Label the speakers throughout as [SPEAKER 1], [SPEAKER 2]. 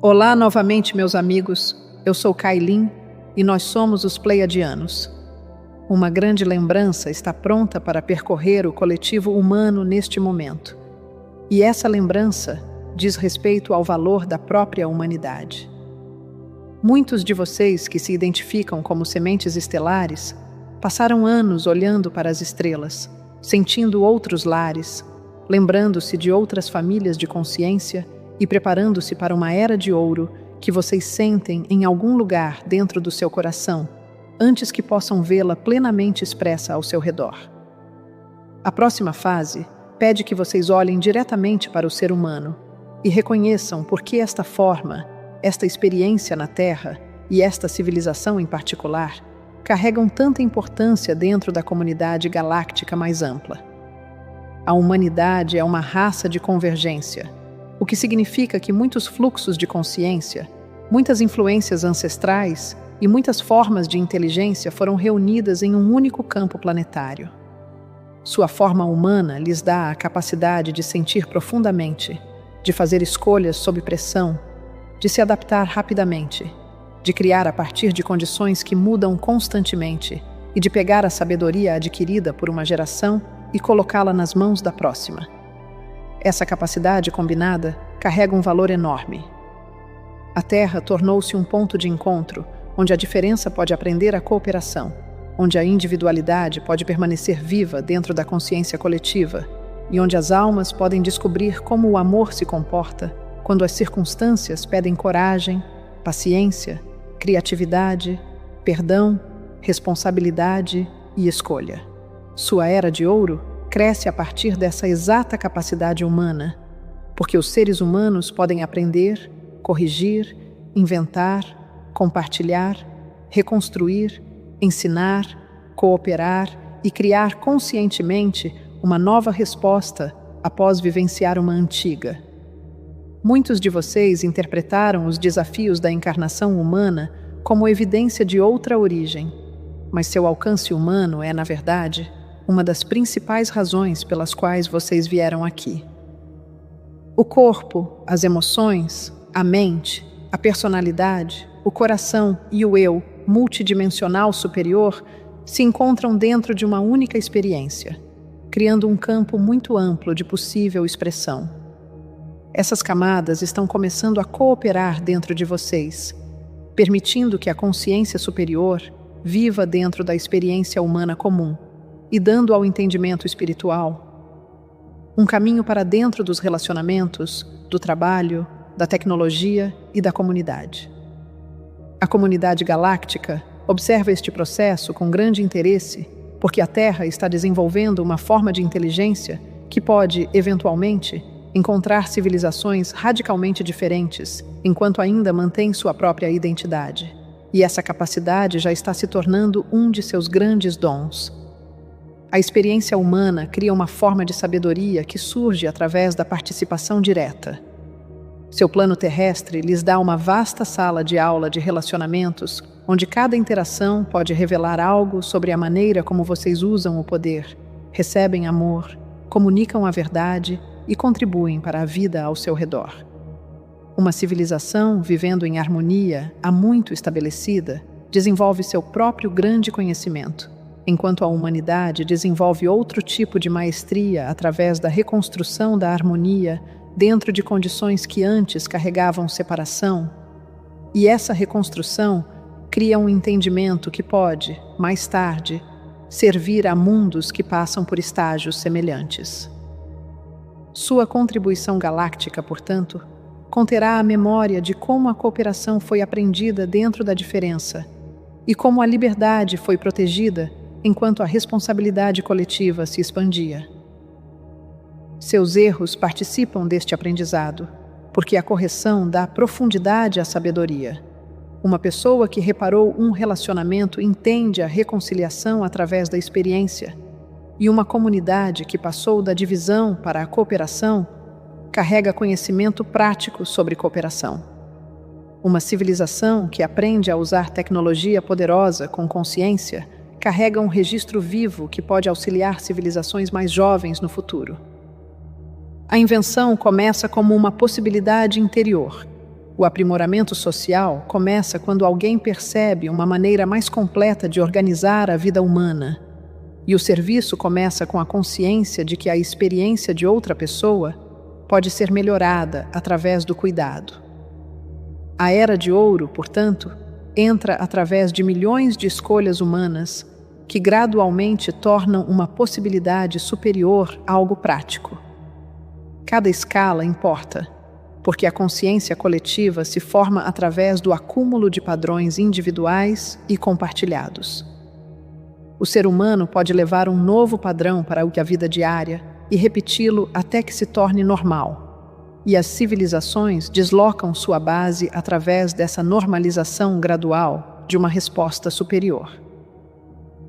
[SPEAKER 1] Olá novamente, meus amigos. Eu sou Kailin e nós somos os Pleiadianos. Uma grande lembrança está pronta para percorrer o coletivo humano neste momento. E essa lembrança diz respeito ao valor da própria humanidade. Muitos de vocês que se identificam como sementes estelares passaram anos olhando para as estrelas, sentindo outros lares, lembrando-se de outras famílias de consciência e preparando-se para uma era de ouro que vocês sentem em algum lugar dentro do seu coração, antes que possam vê-la plenamente expressa ao seu redor. A próxima fase pede que vocês olhem diretamente para o ser humano e reconheçam por que esta forma, esta experiência na Terra e esta civilização em particular carregam tanta importância dentro da comunidade galáctica mais ampla. A humanidade é uma raça de convergência, o que significa que muitos fluxos de consciência, muitas influências ancestrais e muitas formas de inteligência foram reunidas em um único campo planetário. Sua forma humana lhes dá a capacidade de sentir profundamente, de fazer escolhas sob pressão, de se adaptar rapidamente, de criar a partir de condições que mudam constantemente e de pegar a sabedoria adquirida por uma geração e colocá-la nas mãos da próxima. Essa capacidade combinada carrega um valor enorme. A Terra tornou-se um ponto de encontro onde a diferença pode aprender a cooperação, onde a individualidade pode permanecer viva dentro da consciência coletiva e onde as almas podem descobrir como o amor se comporta quando as circunstâncias pedem coragem, paciência, criatividade, perdão, responsabilidade e escolha. Sua era de ouro cresce a partir dessa exata capacidade humana, porque os seres humanos podem aprender, corrigir, inventar, compartilhar, reconstruir, ensinar, cooperar e criar conscientemente uma nova resposta após vivenciar uma antiga. Muitos de vocês interpretaram os desafios da encarnação humana como evidência de outra origem, mas seu alcance humano é, na verdade, uma das principais razões pelas quais vocês vieram aqui. O corpo, as emoções, a mente, a personalidade, o coração e o eu multidimensional superior se encontram dentro de uma única experiência, criando um campo muito amplo de possível expressão. Essas camadas estão começando a cooperar dentro de vocês, permitindo que a consciência superior viva dentro da experiência humana comum e dando ao entendimento espiritual um caminho para dentro dos relacionamentos, do trabalho, da tecnologia e da comunidade. A comunidade galáctica observa este processo com grande interesse porque a Terra está desenvolvendo uma forma de inteligência que pode, eventualmente, encontrar civilizações radicalmente diferentes, enquanto ainda mantém sua própria identidade. E essa capacidade já está se tornando um de seus grandes dons. A experiência humana cria uma forma de sabedoria que surge através da participação direta. Seu plano terrestre lhes dá uma vasta sala de aula de relacionamentos, onde cada interação pode revelar algo sobre a maneira como vocês usam o poder, recebem amor, comunicam a verdade e contribuem para a vida ao seu redor. Uma civilização vivendo em harmonia, há muito estabelecida, desenvolve seu próprio grande conhecimento, enquanto a humanidade desenvolve outro tipo de maestria através da reconstrução da harmonia dentro de condições que antes carregavam separação. E essa reconstrução cria um entendimento que pode, mais tarde, servir a mundos que passam por estágios semelhantes. Sua contribuição galáctica, portanto, conterá a memória de como a cooperação foi aprendida dentro da diferença e como a liberdade foi protegida enquanto a responsabilidade coletiva se expandia. Seus erros participam deste aprendizado, porque a correção dá profundidade à sabedoria. Uma pessoa que reparou um relacionamento entende a reconciliação através da experiência, e uma comunidade que passou da divisão para a cooperação carrega conhecimento prático sobre cooperação. Uma civilização que aprende a usar tecnologia poderosa com consciência carrega um registro vivo que pode auxiliar civilizações mais jovens no futuro. A invenção começa como uma possibilidade interior, O aprimoramento social começa quando alguém percebe uma maneira mais completa de organizar a vida humana. E o serviço começa com a consciência de que a experiência de outra pessoa pode ser melhorada através do cuidado. A Era de Ouro, portanto, entra através de milhões de escolhas humanas que gradualmente tornam uma possibilidade superior algo prático. Cada escala importa, porque a consciência coletiva se forma através do acúmulo de padrões individuais e compartilhados. O ser humano pode levar um novo padrão para a vida diária e repeti-lo até que se torne normal. E as civilizações deslocam sua base através dessa normalização gradual de uma resposta superior.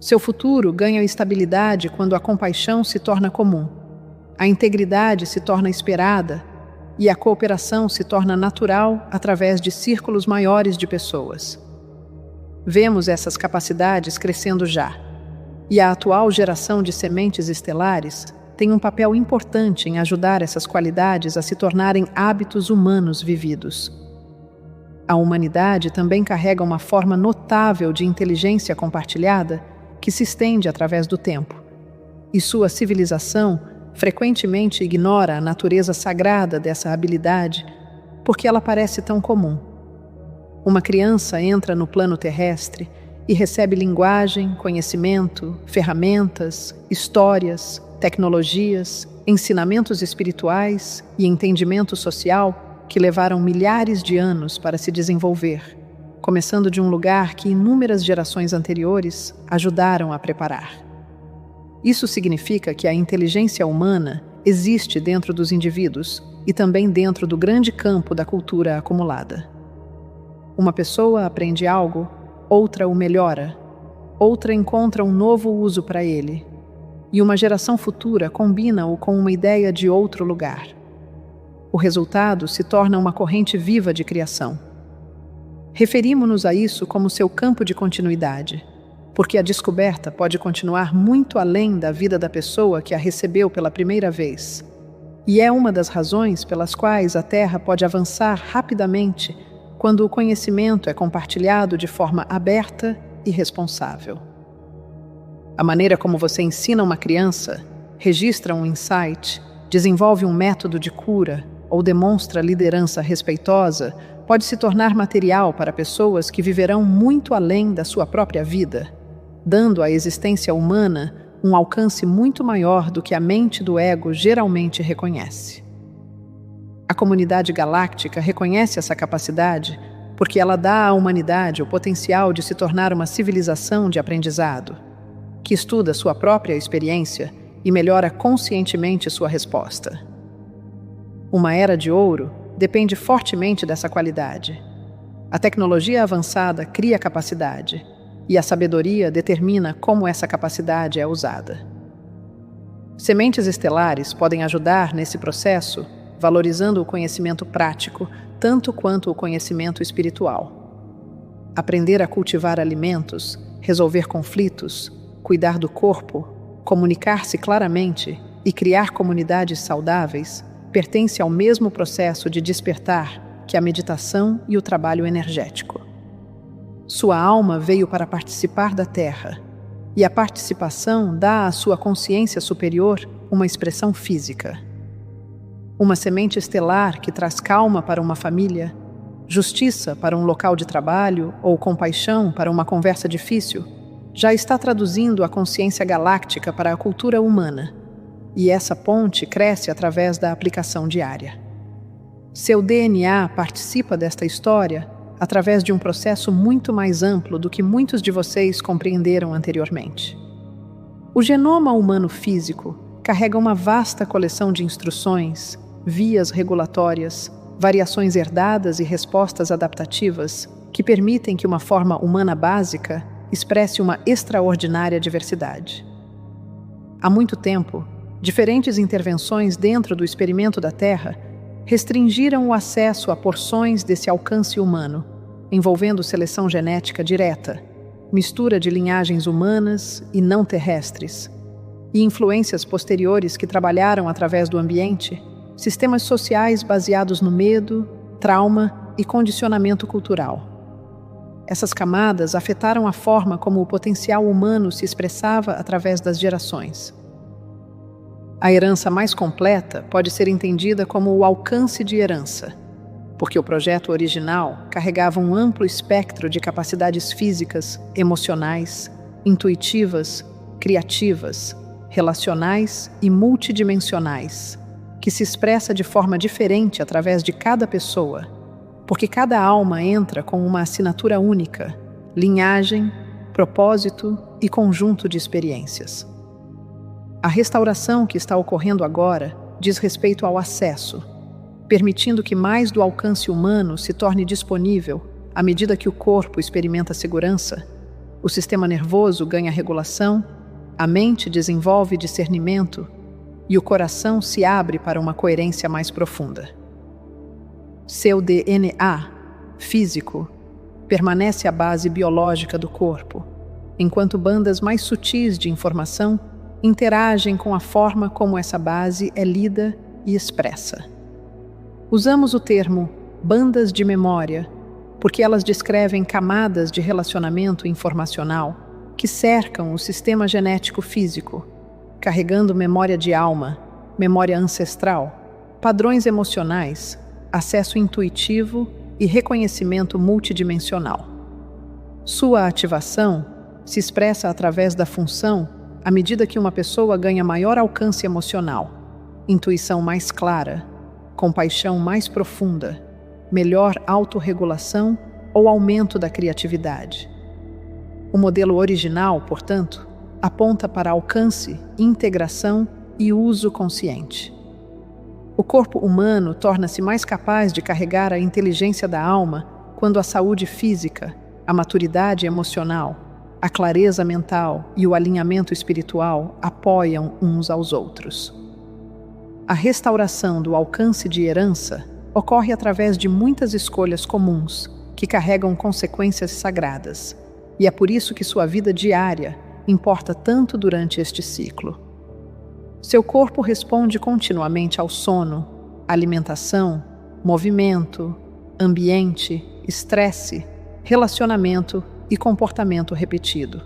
[SPEAKER 1] Seu futuro ganha estabilidade quando a compaixão se torna comum, a integridade se torna esperada e a cooperação se torna natural através de círculos maiores de pessoas. Vemos essas capacidades crescendo já, e a atual geração de sementes estelares tem um papel importante em ajudar essas qualidades a se tornarem hábitos humanos vividos. A humanidade também carrega uma forma notável de inteligência compartilhada que se estende através do tempo, e sua civilização frequentemente ignora a natureza sagrada dessa habilidade porque ela parece tão comum. Uma criança entra no plano terrestre e recebe linguagem, conhecimento, ferramentas, histórias, tecnologias, ensinamentos espirituais e entendimento social que levaram milhares de anos para se desenvolver, começando de um lugar que inúmeras gerações anteriores ajudaram a preparar. Isso significa que a inteligência humana existe dentro dos indivíduos e também dentro do grande campo da cultura acumulada. Uma pessoa aprende algo, outra o melhora, outra encontra um novo uso para ele, e uma geração futura combina-o com uma ideia de outro lugar. O resultado se torna uma corrente viva de criação. Referimos-nos a isso como seu campo de continuidade, porque a descoberta pode continuar muito além da vida da pessoa que a recebeu pela primeira vez. E é uma das razões pelas quais a Terra pode avançar rapidamente quando o conhecimento é compartilhado de forma aberta e responsável. A maneira como você ensina uma criança, registra um insight, desenvolve um método de cura ou demonstra liderança respeitosa pode se tornar material para pessoas que viverão muito além da sua própria vida, dando à existência humana um alcance muito maior do que a mente do ego geralmente reconhece. A comunidade galáctica reconhece essa capacidade porque ela dá à humanidade o potencial de se tornar uma civilização de aprendizado, que estuda sua própria experiência e melhora conscientemente sua resposta. Uma era de ouro depende fortemente dessa qualidade. A tecnologia avançada cria capacidade, e a sabedoria determina como essa capacidade é usada. Sementes estelares podem ajudar nesse processo, valorizando o conhecimento prático tanto quanto o conhecimento espiritual. Aprender a cultivar alimentos, resolver conflitos, cuidar do corpo, comunicar-se claramente e criar comunidades saudáveis pertence ao mesmo processo de despertar que a meditação e o trabalho energético. Sua alma veio para participar da Terra, e a participação dá à sua consciência superior uma expressão física. Uma semente estelar que traz calma para uma família, justiça para um local de trabalho ou compaixão para uma conversa difícil, já está traduzindo a consciência galáctica para a cultura humana, e essa ponte cresce através da aplicação diária. Seu DNA participa desta história através de um processo muito mais amplo do que muitos de vocês compreenderam anteriormente. O genoma humano físico carrega uma vasta coleção de instruções, vias regulatórias, variações herdadas e respostas adaptativas que permitem que uma forma humana básica expresse uma extraordinária diversidade. Há muito tempo, diferentes intervenções dentro do experimento da Terra restringiram o acesso a porções desse alcance humano, envolvendo seleção genética direta, mistura de linhagens humanas e não terrestres, e influências posteriores que trabalharam através do ambiente, sistemas sociais baseados no medo, trauma e condicionamento cultural. Essas camadas afetaram a forma como o potencial humano se expressava através das gerações. A herança mais completa pode ser entendida como o alcance de herança, porque o projeto original carregava um amplo espectro de capacidades físicas, emocionais, intuitivas, criativas, relacionais e multidimensionais, que se expressa de forma diferente através de cada pessoa, porque cada alma entra com uma assinatura única, linhagem, propósito e conjunto de experiências. A restauração que está ocorrendo agora diz respeito ao acesso, permitindo que mais do alcance humano se torne disponível à medida que o corpo experimenta segurança, o sistema nervoso ganha regulação, a mente desenvolve discernimento e o coração se abre para uma coerência mais profunda. Seu DNA físico permanece a base biológica do corpo, enquanto bandas mais sutis de informação interagem com a forma como essa base é lida e expressa. Usamos o termo bandas de memória porque elas descrevem camadas de relacionamento informacional que cercam o sistema genético físico, carregando memória de alma, memória ancestral, padrões emocionais, acesso intuitivo e reconhecimento multidimensional. Sua ativação se expressa através da função à medida que uma pessoa ganha maior alcance emocional, intuição mais clara, compaixão mais profunda, melhor autorregulação ou aumento da criatividade. O modelo original, portanto, aponta para alcance, integração e uso consciente. O corpo humano torna-se mais capaz de carregar a inteligência da alma quando a saúde física, a maturidade emocional, a clareza mental e o alinhamento espiritual apoiam uns aos outros. A restauração do alcance de herança ocorre através de muitas escolhas comuns que carregam consequências sagradas, e é por isso que sua vida diária importa tanto durante este ciclo. Seu corpo responde continuamente ao sono, alimentação, movimento, ambiente, estresse, relacionamento e comportamento repetido.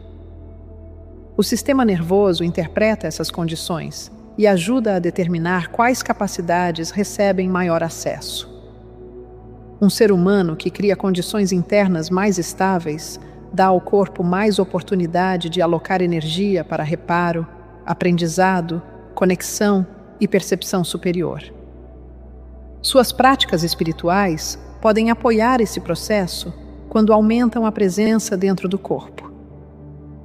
[SPEAKER 1] O sistema nervoso interpreta essas condições e ajuda a determinar quais capacidades recebem maior acesso. Um ser humano que cria condições internas mais estáveis dá ao corpo mais oportunidade de alocar energia para reparo, aprendizado, conexão e percepção superior. Suas práticas espirituais podem apoiar esse processo quando aumentam a presença dentro do corpo.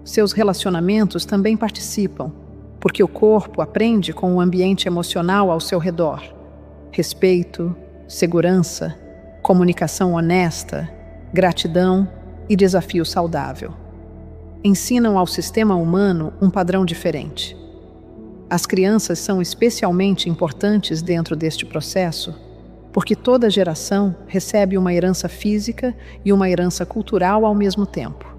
[SPEAKER 1] Seus relacionamentos também participam, porque o corpo aprende com o ambiente emocional ao seu redor. Respeito, segurança, comunicação honesta, gratidão e desafio saudável. Ensinam ao sistema humano um padrão diferente. As crianças são especialmente importantes dentro deste processo, porque toda geração recebe uma herança física e uma herança cultural ao mesmo tempo.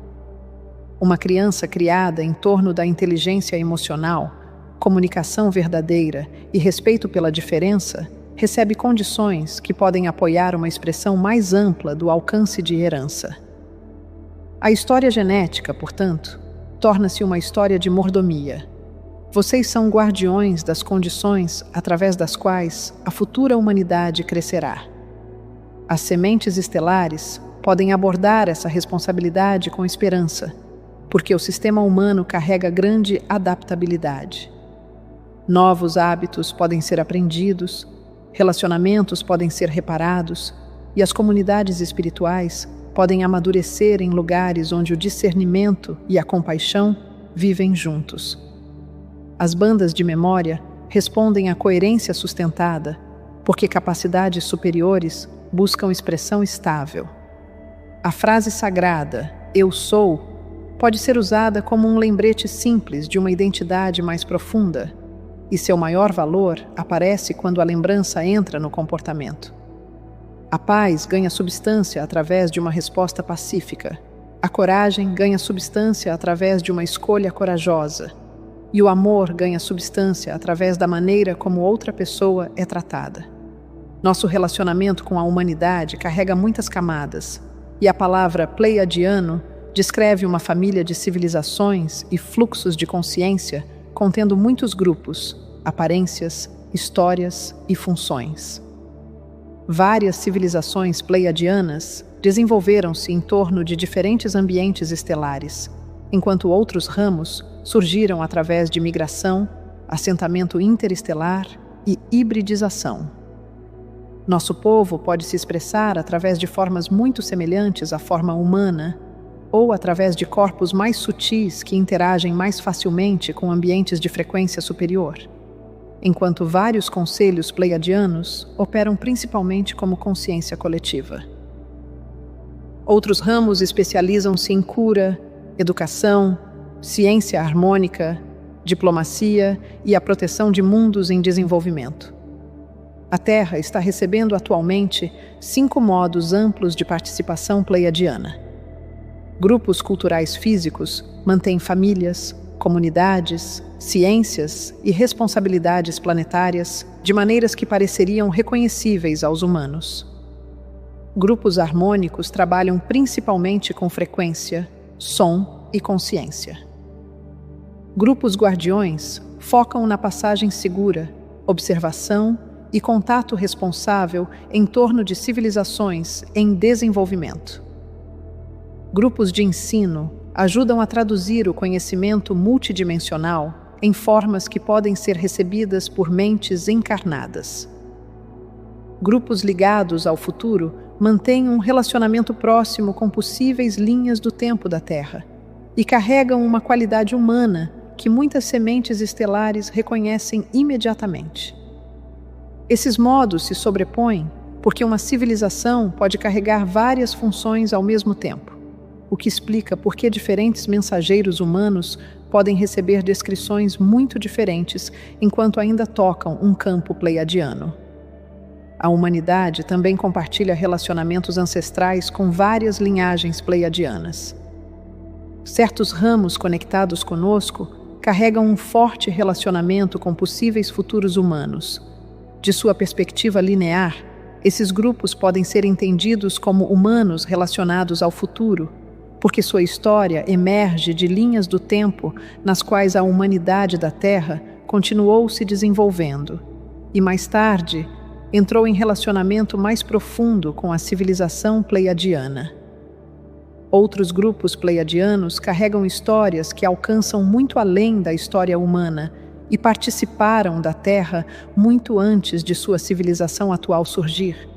[SPEAKER 1] Uma criança criada em torno da inteligência emocional, comunicação verdadeira e respeito pela diferença recebe condições que podem apoiar uma expressão mais ampla do alcance de herança. A história genética, portanto, torna-se uma história de mordomia. Vocês são guardiões das condições através das quais a futura humanidade crescerá. As sementes estelares podem abordar essa responsabilidade com esperança, porque o sistema humano carrega grande adaptabilidade. Novos hábitos podem ser aprendidos, relacionamentos podem ser reparados e as comunidades espirituais podem amadurecer em lugares onde o discernimento e a compaixão vivem juntos. As bandas de memória respondem à coerência sustentada, porque capacidades superiores buscam expressão estável. A frase sagrada, "Eu sou", pode ser usada como um lembrete simples de uma identidade mais profunda, e seu maior valor aparece quando a lembrança entra no comportamento. A paz ganha substância através de uma resposta pacífica. A coragem ganha substância através de uma escolha corajosa. E o amor ganha substância através da maneira como outra pessoa é tratada. Nosso relacionamento com a humanidade carrega muitas camadas, e a palavra pleiadiano descreve uma família de civilizações e fluxos de consciência contendo muitos grupos, aparências, histórias e funções. Várias civilizações pleiadianas desenvolveram-se em torno de diferentes ambientes estelares, enquanto outros ramos surgiram através de migração, assentamento interestelar e hibridização. Nosso povo pode se expressar através de formas muito semelhantes à forma humana ou através de corpos mais sutis que interagem mais facilmente com ambientes de frequência superior, enquanto vários conselhos pleiadianos operam principalmente como consciência coletiva. Outros ramos especializam-se em cura, educação, ciência harmônica, diplomacia e a proteção de mundos em desenvolvimento. A Terra está recebendo atualmente 5 modos amplos de participação pleiadiana. Grupos culturais físicos mantêm famílias, comunidades, ciências e responsabilidades planetárias de maneiras que pareceriam reconhecíveis aos humanos. Grupos harmônicos trabalham principalmente com frequência, som e consciência. Grupos guardiões focam na passagem segura, observação e contato responsável em torno de civilizações em desenvolvimento. Grupos de ensino ajudam a traduzir o conhecimento multidimensional em formas que podem ser recebidas por mentes encarnadas. Grupos ligados ao futuro mantêm um relacionamento próximo com possíveis linhas do tempo da Terra e carregam uma qualidade humana que muitas sementes estelares reconhecem imediatamente. Esses modos se sobrepõem porque uma civilização pode carregar várias funções ao mesmo tempo, o que explica por que diferentes mensageiros humanos podem receber descrições muito diferentes enquanto ainda tocam um campo pleiadiano. A humanidade também compartilha relacionamentos ancestrais com várias linhagens pleiadianas. Certos ramos conectados conosco carregam um forte relacionamento com possíveis futuros humanos. De sua perspectiva linear, esses grupos podem ser entendidos como humanos relacionados ao futuro, porque sua história emerge de linhas do tempo nas quais a humanidade da Terra continuou se desenvolvendo e, mais tarde, entrou em relacionamento mais profundo com a civilização pleiadiana. Outros grupos pleiadianos carregam histórias que alcançam muito além da história humana e participaram da Terra muito antes de sua civilização atual surgir,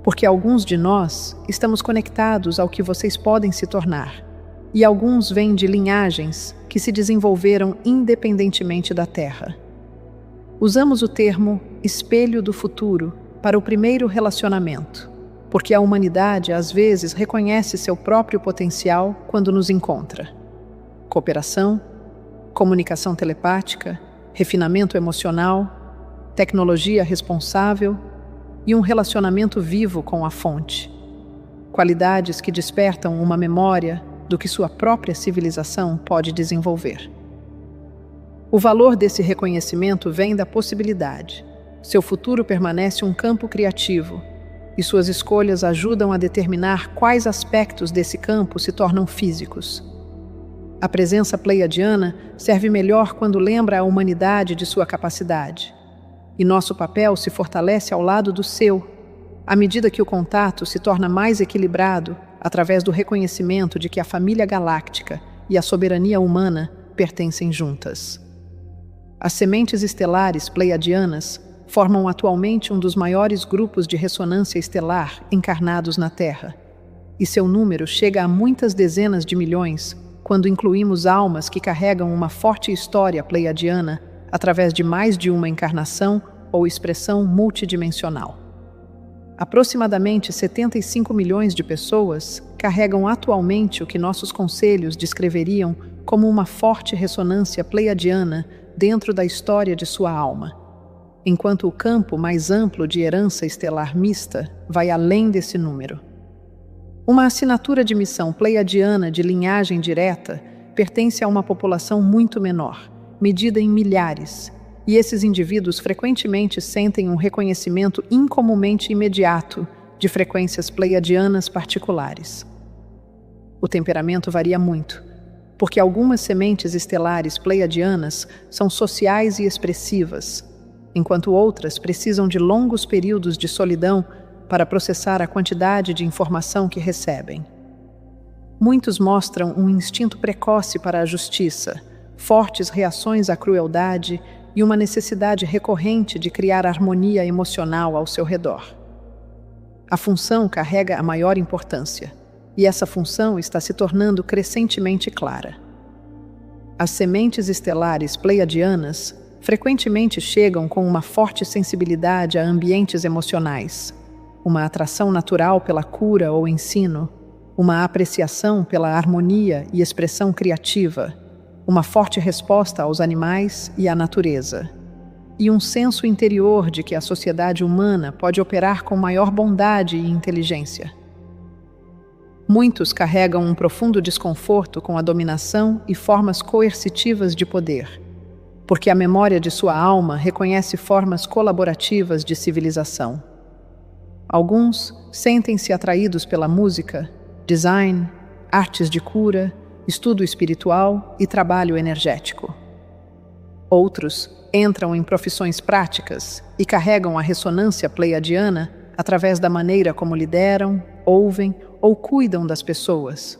[SPEAKER 1] porque alguns de nós estamos conectados ao que vocês podem se tornar, e alguns vêm de linhagens que se desenvolveram independentemente da Terra. Usamos o termo espelho do futuro para o primeiro relacionamento, porque a humanidade às vezes reconhece seu próprio potencial quando nos encontra. Cooperação, comunicação telepática, refinamento emocional, tecnologia responsável e um relacionamento vivo com a fonte. Qualidades que despertam uma memória do que sua própria civilização pode desenvolver. O valor desse reconhecimento vem da possibilidade. Seu futuro permanece um campo criativo, e suas escolhas ajudam a determinar quais aspectos desse campo se tornam físicos. A presença pleiadiana serve melhor quando lembra a humanidade de sua capacidade. E nosso papel se fortalece ao lado do seu, à medida que o contato se torna mais equilibrado através do reconhecimento de que a família galáctica e a soberania humana pertencem juntas. As sementes estelares pleiadianas formam atualmente um dos maiores grupos de ressonância estelar encarnados na Terra, e seu número chega a muitas dezenas de milhões quando incluímos almas que carregam uma forte história pleiadiana através de mais de uma encarnação ou expressão multidimensional. Aproximadamente 75 milhões de pessoas carregam atualmente o que nossos conselhos descreveriam como uma forte ressonância pleiadiana dentro da história de sua alma, enquanto o campo mais amplo de herança estelar mista vai além desse número. Uma assinatura de missão pleiadiana de linhagem direta pertence a uma população muito menor, medida em milhares, e esses indivíduos frequentemente sentem um reconhecimento incomumente imediato de frequências pleiadianas particulares. O temperamento varia muito, porque algumas sementes estelares pleiadianas são sociais e expressivas, enquanto outras precisam de longos períodos de solidão para processar a quantidade de informação que recebem. Muitos mostram um instinto precoce para a justiça, fortes reações à crueldade e uma necessidade recorrente de criar harmonia emocional ao seu redor. A função carrega a maior importância, e essa função está se tornando crescentemente clara. As sementes estelares pleiadianas frequentemente chegam com uma forte sensibilidade a ambientes emocionais, uma atração natural pela cura ou ensino, uma apreciação pela harmonia e expressão criativa, uma forte resposta aos animais e à natureza, e um senso interior de que a sociedade humana pode operar com maior bondade e inteligência. Muitos carregam um profundo desconforto com a dominação e formas coercitivas de poder, porque a memória de sua alma reconhece formas colaborativas de civilização. Alguns sentem-se atraídos pela música, design, artes de cura, estudo espiritual e trabalho energético. Outros entram em profissões práticas e carregam a ressonância pleiadiana através da maneira como lideram, ouvem ou cuidam das pessoas.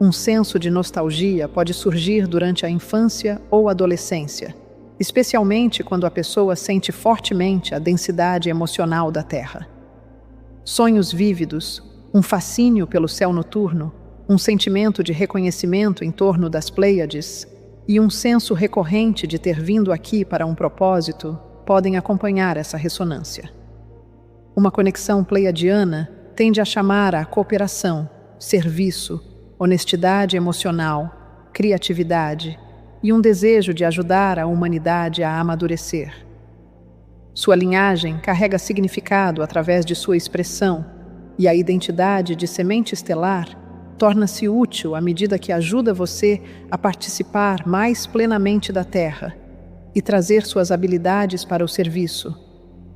[SPEAKER 1] Um senso de nostalgia pode surgir durante a infância ou adolescência, especialmente quando a pessoa sente fortemente a densidade emocional da Terra. Sonhos vívidos, um fascínio pelo céu noturno, um sentimento de reconhecimento em torno das Pleiades e um senso recorrente de ter vindo aqui para um propósito podem acompanhar essa ressonância. Uma conexão pleiadiana tende a chamar à cooperação, serviço, honestidade emocional, criatividade e um desejo de ajudar a humanidade a amadurecer. Sua linhagem carrega significado através de sua expressão, e a identidade de semente estelar torna-se útil à medida que ajuda você a participar mais plenamente da Terra e trazer suas habilidades para o serviço,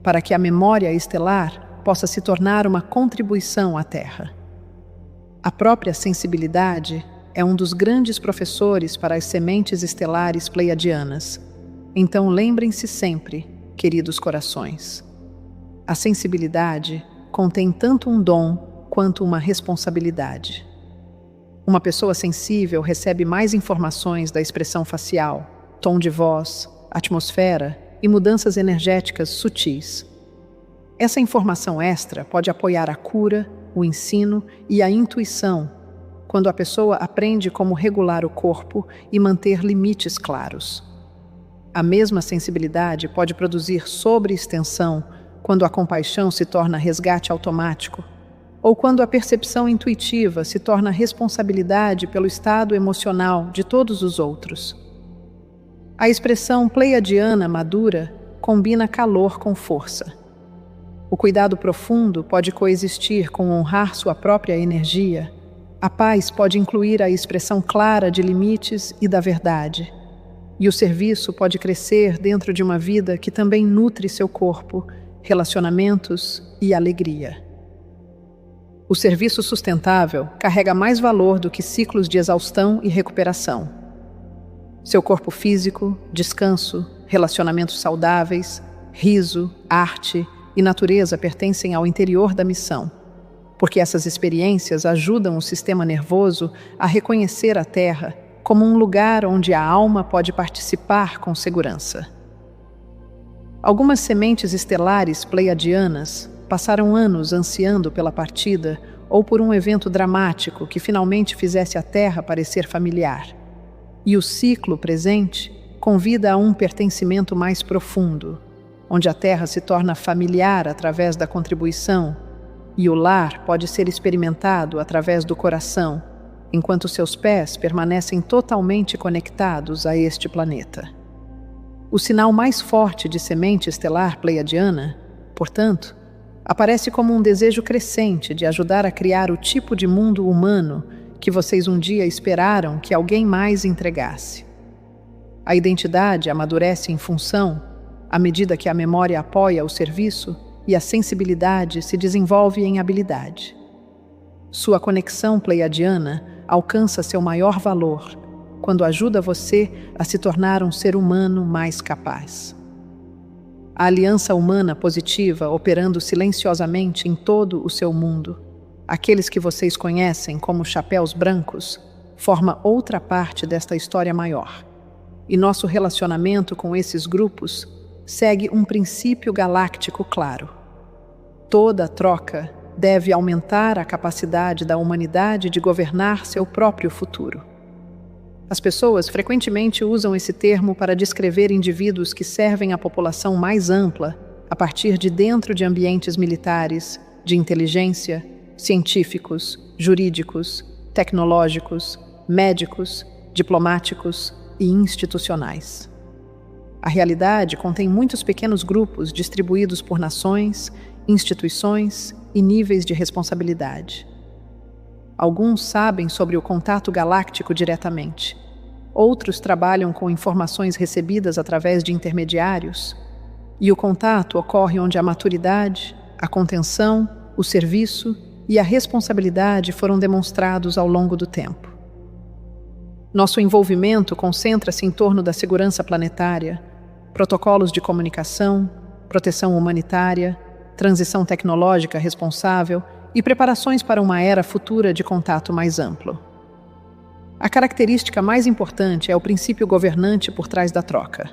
[SPEAKER 1] para que a memória estelar possa se tornar uma contribuição à Terra. A própria sensibilidade é um dos grandes professores para as sementes estelares pleiadianas. Então lembrem-se sempre, queridos corações. A sensibilidade contém tanto um dom quanto uma responsabilidade. Uma pessoa sensível recebe mais informações da expressão facial, tom de voz, atmosfera e mudanças energéticas sutis. Essa informação extra pode apoiar a cura, o ensino e a intuição, quando a pessoa aprende como regular o corpo e manter limites claros. A mesma sensibilidade pode produzir sobreextensão quando a compaixão se torna resgate automático, ou quando a percepção intuitiva se torna responsabilidade pelo estado emocional de todos os outros. A expressão pleiadiana madura combina calor com força. O cuidado profundo pode coexistir com honrar sua própria energia. A paz pode incluir a expressão clara de limites e da verdade. E o serviço pode crescer dentro de uma vida que também nutre seu corpo, relacionamentos e alegria. O serviço sustentável carrega mais valor do que ciclos de exaustão e recuperação. Seu corpo físico, descanso, relacionamentos saudáveis, riso, arte e natureza pertencem ao interior da missão, porque essas experiências ajudam o sistema nervoso a reconhecer a Terra como um lugar onde a alma pode participar com segurança. Algumas sementes estelares pleiadianas passaram anos ansiando pela partida ou por um evento dramático que finalmente fizesse a Terra parecer familiar. E o ciclo presente convida a um pertencimento mais profundo, onde a Terra se torna familiar através da contribuição e o lar pode ser experimentado através do coração, enquanto seus pés permanecem totalmente conectados a este planeta. O sinal mais forte de semente estelar pleiadiana, portanto, aparece como um desejo crescente de ajudar a criar o tipo de mundo humano que vocês um dia esperaram que alguém mais entregasse. A A identidade amadurece em função, à medida que a memória apoia o serviço e a sensibilidade se desenvolve em habilidade. Sua conexão pleiadiana alcança seu maior valor quando ajuda você a se tornar um ser humano mais capaz. A aliança humana positiva operando silenciosamente em todo o seu mundo, aqueles que vocês conhecem como chapéus brancos, forma outra parte desta história maior. E nosso relacionamento com esses grupos segue um princípio galáctico claro. Toda troca deve aumentar a capacidade da humanidade de governar seu próprio futuro. As pessoas frequentemente usam esse termo para descrever indivíduos que servem a população mais ampla a partir de dentro de ambientes militares, de inteligência, científicos, jurídicos, tecnológicos, médicos, diplomáticos e institucionais. A realidade contém muitos pequenos grupos distribuídos por nações, instituições e níveis de responsabilidade. Alguns sabem sobre o contato galáctico diretamente. Outros trabalham com informações recebidas através de intermediários. E o contato ocorre onde a maturidade, a contenção, o serviço e a responsabilidade foram demonstrados ao longo do tempo. Nosso envolvimento concentra-se em torno da segurança planetária, protocolos de comunicação, proteção humanitária, transição tecnológica responsável e preparações para uma era futura de contato mais amplo. A característica mais importante é o princípio governante por trás da troca.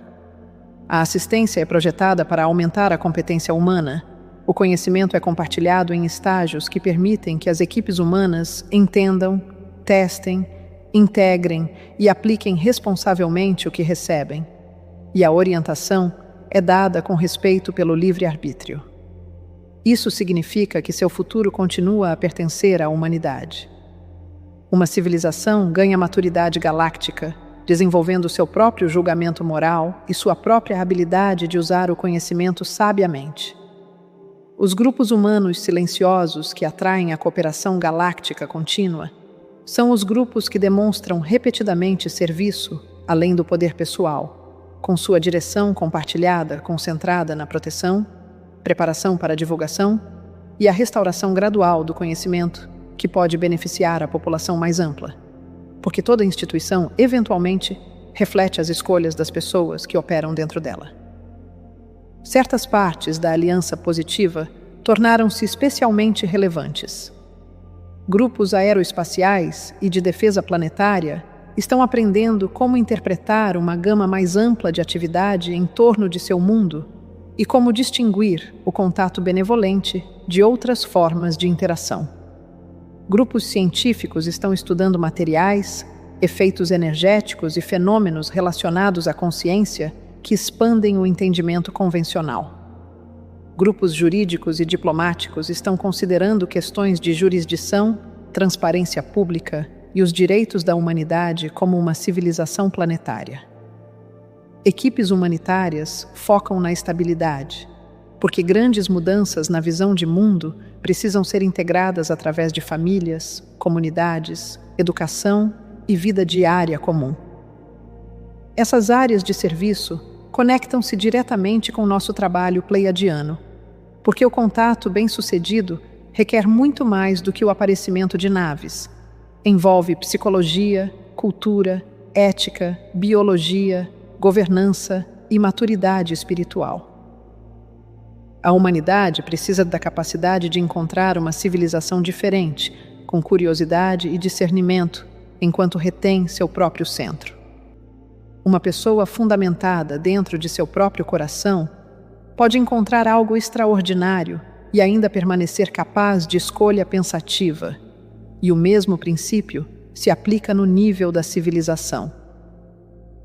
[SPEAKER 1] A assistência é projetada para aumentar a competência humana. O conhecimento é compartilhado em estágios que permitem que as equipes humanas entendam, testem, integrem e apliquem responsavelmente o que recebem. E a orientação é dada com respeito pelo livre-arbítrio. Isso significa que seu futuro continua a pertencer à humanidade. Uma civilização ganha maturidade galáctica, desenvolvendo seu próprio julgamento moral e sua própria habilidade de usar o conhecimento sabiamente. Os grupos humanos silenciosos que atraem a cooperação galáctica contínua são os grupos que demonstram repetidamente serviço além do poder pessoal, com sua direção compartilhada concentrada na proteção, preparação para a divulgação e a restauração gradual do conhecimento que pode beneficiar a população mais ampla, porque toda instituição, eventualmente, reflete as escolhas das pessoas que operam dentro dela. Certas partes da aliança positiva tornaram-se especialmente relevantes. Grupos aeroespaciais e de defesa planetária estão aprendendo como interpretar uma gama mais ampla de atividade em torno de seu mundo e como distinguir o contato benevolente de outras formas de interação. Grupos científicos estão estudando materiais, efeitos energéticos e fenômenos relacionados à consciência que expandem o entendimento convencional. Grupos jurídicos e diplomáticos estão considerando questões de jurisdição, transparência pública e os direitos da humanidade como uma civilização planetária. Equipes humanitárias focam na estabilidade, porque grandes mudanças na visão de mundo precisam ser integradas através de famílias, comunidades, educação e vida diária comum. Essas áreas de serviço conectam-se diretamente com nosso trabalho pleiadiano, porque o contato bem-sucedido requer muito mais do que o aparecimento de naves. Envolve psicologia, cultura, ética, biologia, governança e maturidade espiritual. A humanidade precisa da capacidade de encontrar uma civilização diferente, com curiosidade e discernimento, enquanto retém seu próprio centro. Uma pessoa fundamentada dentro de seu próprio coração pode encontrar algo extraordinário e ainda permanecer capaz de escolha pensativa. E o mesmo princípio se aplica no nível da civilização.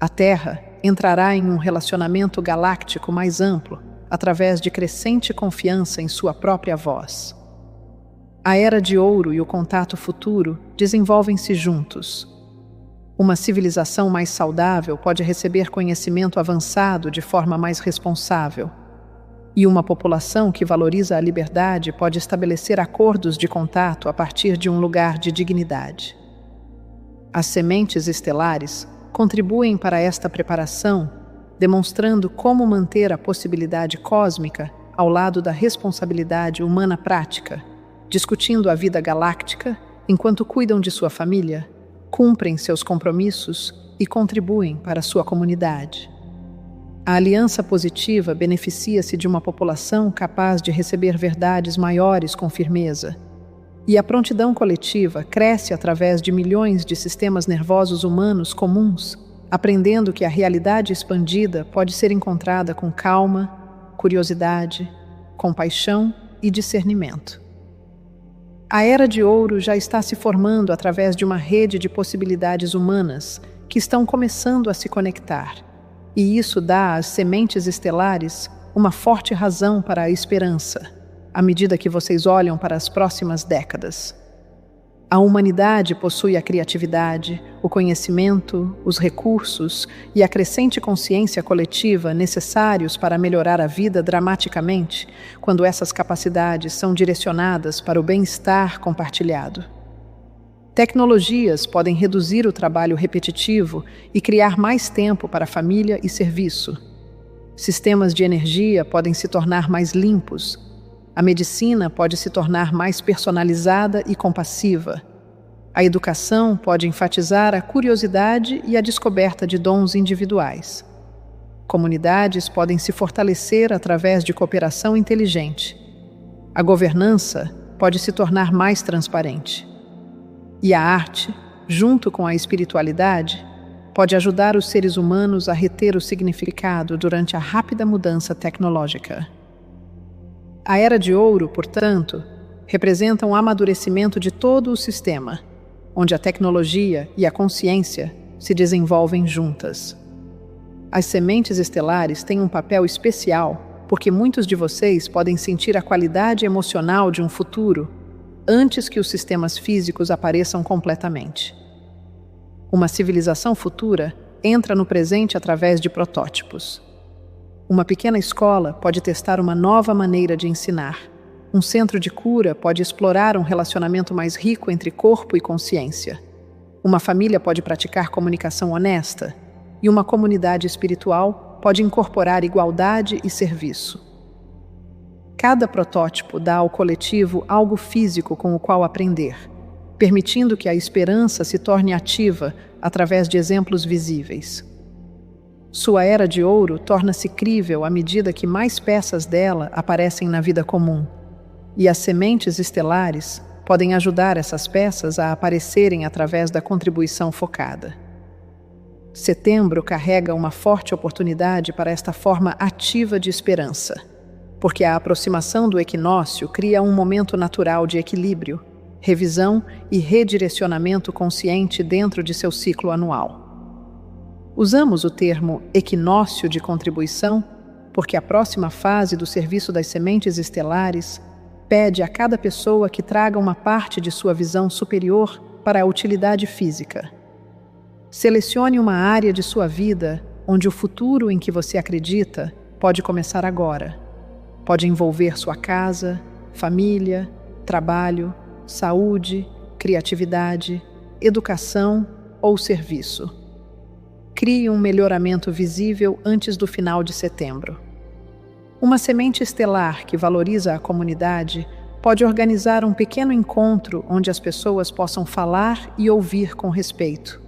[SPEAKER 1] A Terra entrará em um relacionamento galáctico mais amplo, através de crescente confiança em sua própria voz. A Era de Ouro e o contato futuro desenvolvem-se juntos. Uma civilização mais saudável pode receber conhecimento avançado de forma mais responsável. E uma população que valoriza a liberdade pode estabelecer acordos de contato a partir de um lugar de dignidade. As sementes estelares contribuem para esta preparação, demonstrando como manter a possibilidade cósmica ao lado da responsabilidade humana prática, discutindo a vida galáctica enquanto cuidam de sua família, cumprem seus compromissos e contribuem para sua comunidade. A aliança positiva beneficia-se de uma população capaz de receber verdades maiores com firmeza, e a prontidão coletiva cresce através de milhões de sistemas nervosos humanos comuns, aprendendo que a realidade expandida pode ser encontrada com calma, curiosidade, compaixão e discernimento. A Era de Ouro já está se formando através de uma rede de possibilidades humanas que estão começando a se conectar, e isso dá às sementes estelares uma forte razão para a esperança, à medida que vocês olham para as próximas décadas. A humanidade possui a criatividade, o conhecimento, os recursos e a crescente consciência coletiva necessários para melhorar a vida dramaticamente, quando essas capacidades são direcionadas para o bem-estar compartilhado. Tecnologias podem reduzir o trabalho repetitivo e criar mais tempo para família e serviço. Sistemas de energia podem se tornar mais limpos. A medicina pode se tornar mais personalizada e compassiva. A educação pode enfatizar a curiosidade e a descoberta de dons individuais. Comunidades podem se fortalecer através de cooperação inteligente. A governança pode se tornar mais transparente. E a arte, junto com a espiritualidade, pode ajudar os seres humanos a reter o significado durante a rápida mudança tecnológica. A Era de Ouro, portanto, representa um amadurecimento de todo o sistema, onde a tecnologia e a consciência se desenvolvem juntas. As sementes estelares têm um papel especial porque muitos de vocês podem sentir a qualidade emocional de um futuro antes que os sistemas físicos apareçam completamente. Uma civilização futura entra no presente através de protótipos. Uma pequena escola pode testar uma nova maneira de ensinar. Um centro de cura pode explorar um relacionamento mais rico entre corpo e consciência. Uma família pode praticar comunicação honesta. E uma comunidade espiritual pode incorporar igualdade e serviço. Cada protótipo dá ao coletivo algo físico com o qual aprender, permitindo que a esperança se torne ativa através de exemplos visíveis. Sua Era de Ouro torna-se crível à medida que mais peças dela aparecem na vida comum, e as sementes estelares podem ajudar essas peças a aparecerem através da contribuição focada. Setembro carrega uma forte oportunidade para esta forma ativa de esperança, porque a aproximação do equinócio cria um momento natural de equilíbrio, revisão e redirecionamento consciente dentro de seu ciclo anual. Usamos o termo equinócio de contribuição porque a próxima fase do serviço das sementes estelares pede a cada pessoa que traga uma parte de sua visão superior para a utilidade física. Selecione uma área de sua vida onde o futuro em que você acredita pode começar agora. Pode envolver sua casa, família, trabalho, saúde, criatividade, educação ou serviço. Crie um melhoramento visível antes do final de setembro. Uma semente estelar que valoriza a comunidade pode organizar um pequeno encontro onde as pessoas possam falar e ouvir com respeito.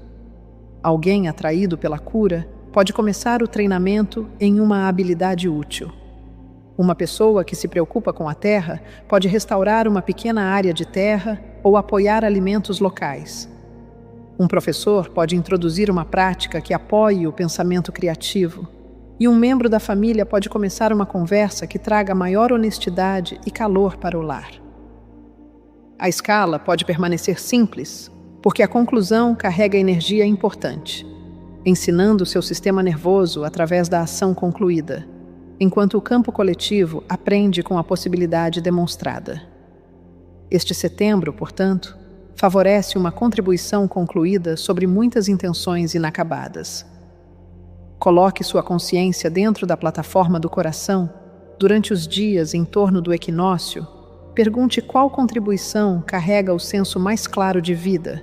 [SPEAKER 1] Alguém atraído pela cura pode começar o treinamento em uma habilidade útil. Uma pessoa que se preocupa com a terra pode restaurar uma pequena área de terra ou apoiar alimentos locais. Um professor pode introduzir uma prática que apoie o pensamento criativo, e um membro da família pode começar uma conversa que traga maior honestidade e calor para o lar. A escala pode permanecer simples, porque a conclusão carrega energia importante, ensinando seu sistema nervoso através da ação concluída, enquanto o campo coletivo aprende com a possibilidade demonstrada. Este setembro, portanto, favorece uma contribuição concluída sobre muitas intenções inacabadas. Coloque sua consciência dentro da plataforma do coração. Durante os dias em torno do equinócio, pergunte qual contribuição carrega o senso mais claro de vida.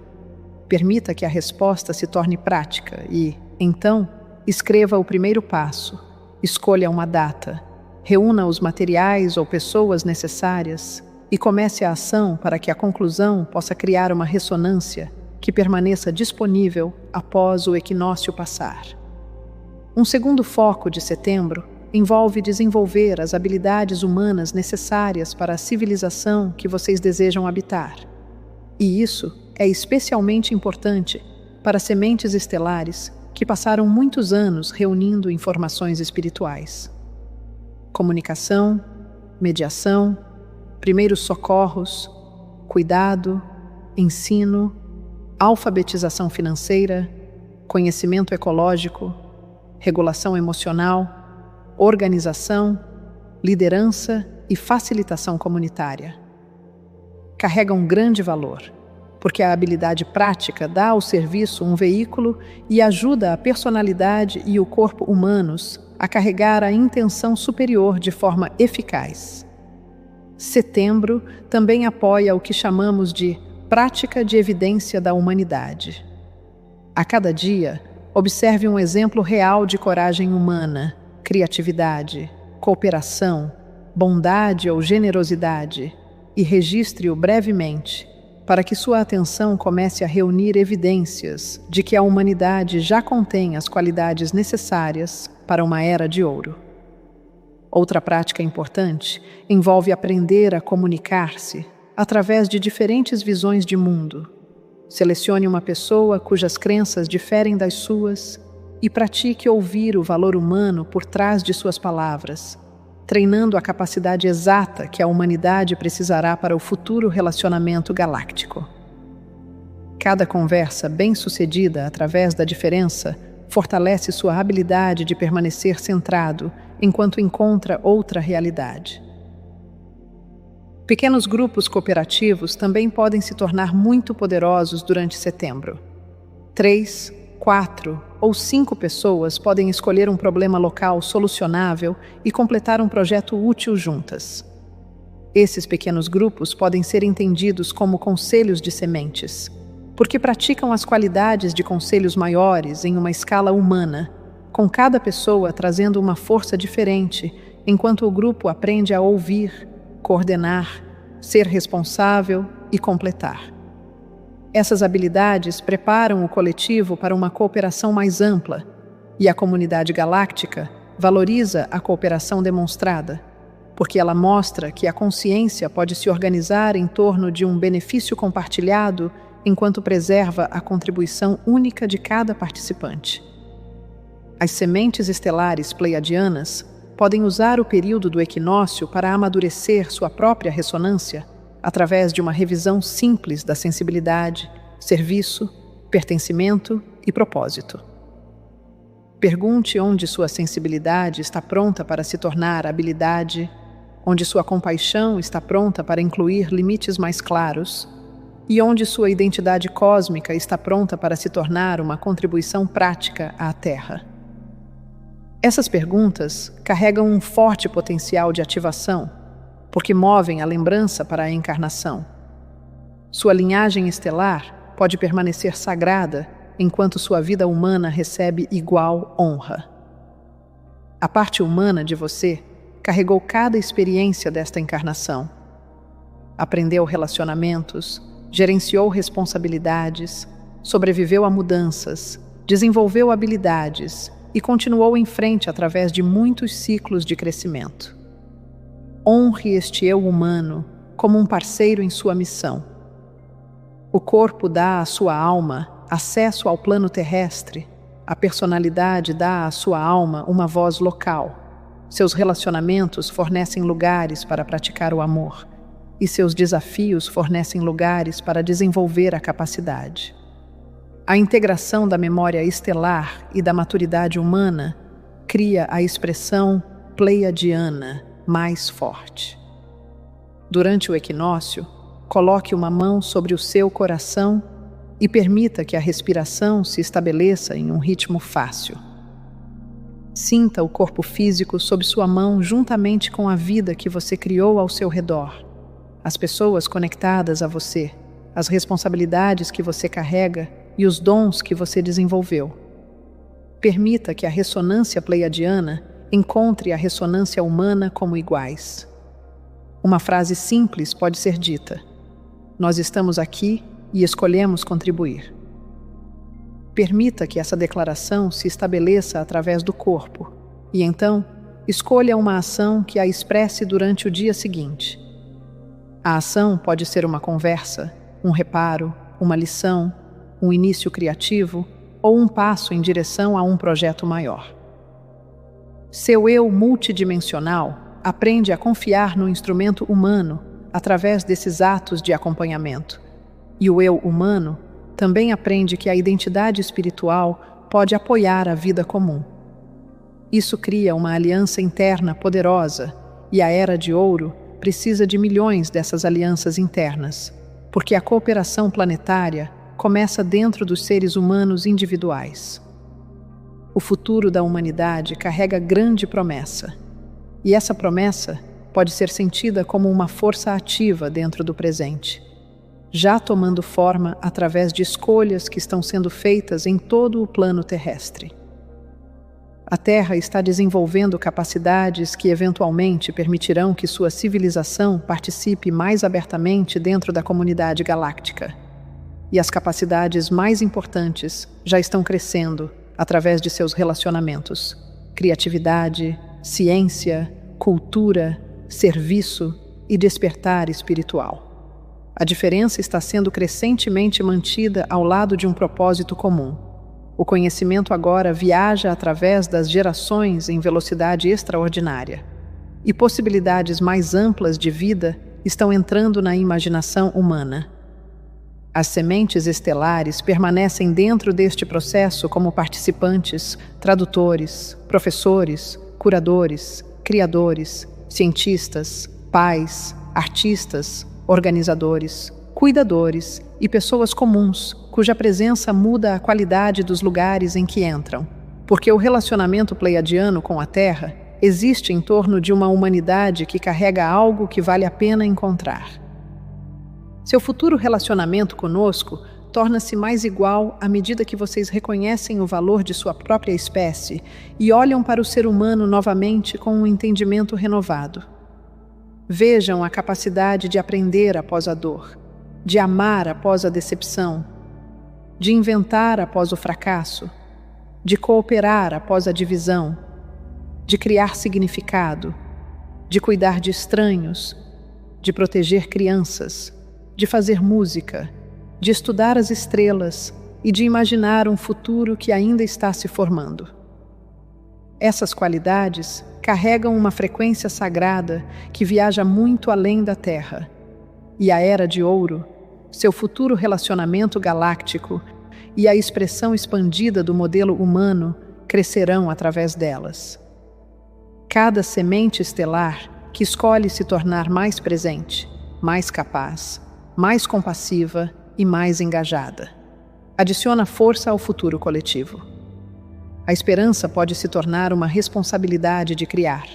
[SPEAKER 1] permita que a resposta se torne prática e, então, escreva o primeiro passo, escolha uma data, reúna os materiais ou pessoas necessárias e comece a ação para que a conclusão possa criar uma ressonância que permaneça disponível após o equinócio passar. Um segundo foco de setembro envolve desenvolver as habilidades humanas necessárias para a civilização que vocês desejam habitar. E isso é especialmente importante para sementes estelares que passaram muitos anos reunindo informações espirituais. Comunicação, mediação, primeiros socorros, cuidado, ensino, alfabetização financeira, conhecimento ecológico, regulação emocional, organização, liderança e facilitação comunitária. Carrega um grande valor, porque a habilidade prática dá ao serviço um veículo e ajuda a personalidade e o corpo humanos a carregar a intenção superior de forma eficaz. Setembro também apoia o que chamamos de prática de evidência da humanidade. A cada dia, observe um exemplo real de coragem humana, criatividade, cooperação, bondade ou generosidade e registre-o brevemente, para que sua atenção comece a reunir evidências de que a humanidade já contém as qualidades necessárias para uma era de ouro. Outra prática importante envolve aprender a comunicar-se através de diferentes visões de mundo. Selecione uma pessoa cujas crenças diferem das suas e pratique ouvir o valor humano por trás de suas palavras, treinando a capacidade exata que a humanidade precisará para o futuro relacionamento galáctico. Cada conversa bem-sucedida através da diferença fortalece sua habilidade de permanecer centrado enquanto encontra outra realidade. Pequenos grupos cooperativos também podem se tornar muito poderosos durante setembro. 3, 4 ou 5 pessoas podem escolher um problema local solucionável e completar um projeto útil juntas. Esses pequenos grupos podem ser entendidos como conselhos de sementes, porque praticam as qualidades de conselhos maiores em uma escala humana, com cada pessoa trazendo uma força diferente, enquanto o grupo aprende a ouvir, coordenar, ser responsável e completar. Essas habilidades preparam o coletivo para uma cooperação mais ampla, e a comunidade galáctica valoriza a cooperação demonstrada, porque ela mostra que a consciência pode se organizar em torno de um benefício compartilhado enquanto preserva a contribuição única de cada participante. As sementes estelares pleiadianas podem usar o período do equinócio para amadurecer sua própria ressonância através de uma revisão simples da sensibilidade, serviço, pertencimento e propósito. Pergunte onde sua sensibilidade está pronta para se tornar habilidade, onde sua compaixão está pronta para incluir limites mais claros e onde sua identidade cósmica está pronta para se tornar uma contribuição prática à Terra. Essas perguntas carregam um forte potencial de ativação, porque movem a lembrança para a encarnação. Sua linhagem estelar pode permanecer sagrada enquanto sua vida humana recebe igual honra. A parte humana de você carregou cada experiência desta encarnação. Aprendeu relacionamentos, gerenciou responsabilidades, sobreviveu a mudanças, desenvolveu habilidades e continuou em frente através de muitos ciclos de crescimento. Honre este eu humano como um parceiro em sua missão. O corpo dá à sua alma acesso ao plano terrestre, a personalidade dá à sua alma uma voz local, seus relacionamentos fornecem lugares para praticar o amor, e seus desafios fornecem lugares para desenvolver a capacidade. A integração da memória estelar e da maturidade humana cria a expressão pleiadiana mais forte. Durante o equinócio, coloque uma mão sobre o seu coração e permita que a respiração se estabeleça em um ritmo fácil. Sinta o corpo físico sob sua mão juntamente com a vida que você criou ao seu redor, as pessoas conectadas a você, as responsabilidades que você carrega e os dons que você desenvolveu. Permita que a ressonância pleiadiana encontre a ressonância humana como iguais. Uma frase simples pode ser dita: nós estamos aqui e escolhemos contribuir. Permita que essa declaração se estabeleça através do corpo, e então escolha uma ação que a expresse durante o dia seguinte. A ação pode ser uma conversa, um reparo, uma lição, um início criativo ou um passo em direção a um projeto maior. Seu eu multidimensional aprende a confiar no instrumento humano através desses atos de acompanhamento, e o eu humano também aprende que a identidade espiritual pode apoiar a vida comum. Isso cria uma aliança interna poderosa, e a Era de Ouro precisa de milhões dessas alianças internas, porque a cooperação planetária começa dentro dos seres humanos individuais. O futuro da humanidade carrega grande promessa, e essa promessa pode ser sentida como uma força ativa dentro do presente, já tomando forma através de escolhas que estão sendo feitas em todo o plano terrestre. A Terra está desenvolvendo capacidades que eventualmente permitirão que sua civilização participe mais abertamente dentro da comunidade galáctica. E as capacidades mais importantes já estão crescendo através de seus relacionamentos: criatividade, ciência, cultura, serviço e despertar espiritual. A diferença está sendo crescentemente mantida ao lado de um propósito comum. O conhecimento agora viaja através das gerações em velocidade extraordinária, e possibilidades mais amplas de vida estão entrando na imaginação humana. As sementes estelares permanecem dentro deste processo como participantes, tradutores, professores, curadores, criadores, cientistas, pais, artistas, organizadores, cuidadores e pessoas comuns, cuja presença muda a qualidade dos lugares em que entram, porque o relacionamento pleiadiano com a Terra existe em torno de uma humanidade que carrega algo que vale a pena encontrar. Seu futuro relacionamento conosco torna-se mais igual à medida que vocês reconhecem o valor de sua própria espécie e olham para o ser humano novamente com um entendimento renovado. Vejam a capacidade de aprender após a dor, de amar após a decepção, de inventar após o fracasso, de cooperar após a divisão, de criar significado, de cuidar de estranhos, de proteger crianças, de fazer música, de estudar as estrelas e de imaginar um futuro que ainda está se formando. Essas qualidades carregam uma frequência sagrada que viaja muito além da Terra, e a Era de Ouro, seu futuro relacionamento galáctico e a expressão expandida do modelo humano crescerão através delas. Cada semente estelar que escolhe se tornar mais presente, mais capaz, mais compassiva e mais engajada, adiciona força ao futuro coletivo. A esperança pode se tornar uma responsabilidade de criar.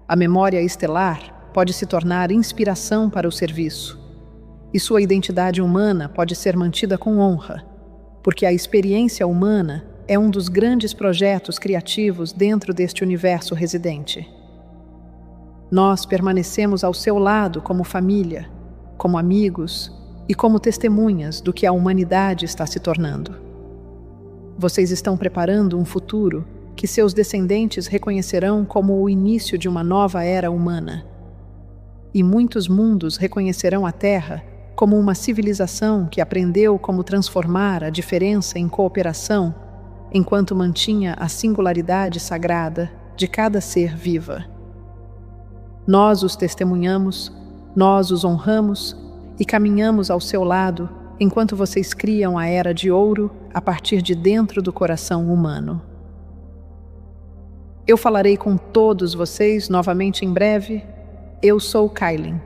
[SPEAKER 1] A memória estelar pode se tornar inspiração para o serviço. E sua identidade humana pode ser mantida com honra, porque a experiência humana é um dos grandes projetos criativos dentro deste universo residente. Nós permanecemos ao seu lado como família, como amigos e como testemunhas do que a humanidade está se tornando. Vocês estão preparando um futuro que seus descendentes reconhecerão como o início de uma nova era humana. E muitos mundos reconhecerão a Terra como uma civilização que aprendeu como transformar a diferença em cooperação, enquanto mantinha a singularidade sagrada de cada ser viva. Nós os testemunhamos, nós os honramos e caminhamos ao seu lado enquanto vocês criam a Era de Ouro a partir de dentro do coração humano. Eu falarei com todos vocês novamente em breve. Eu sou Kailin.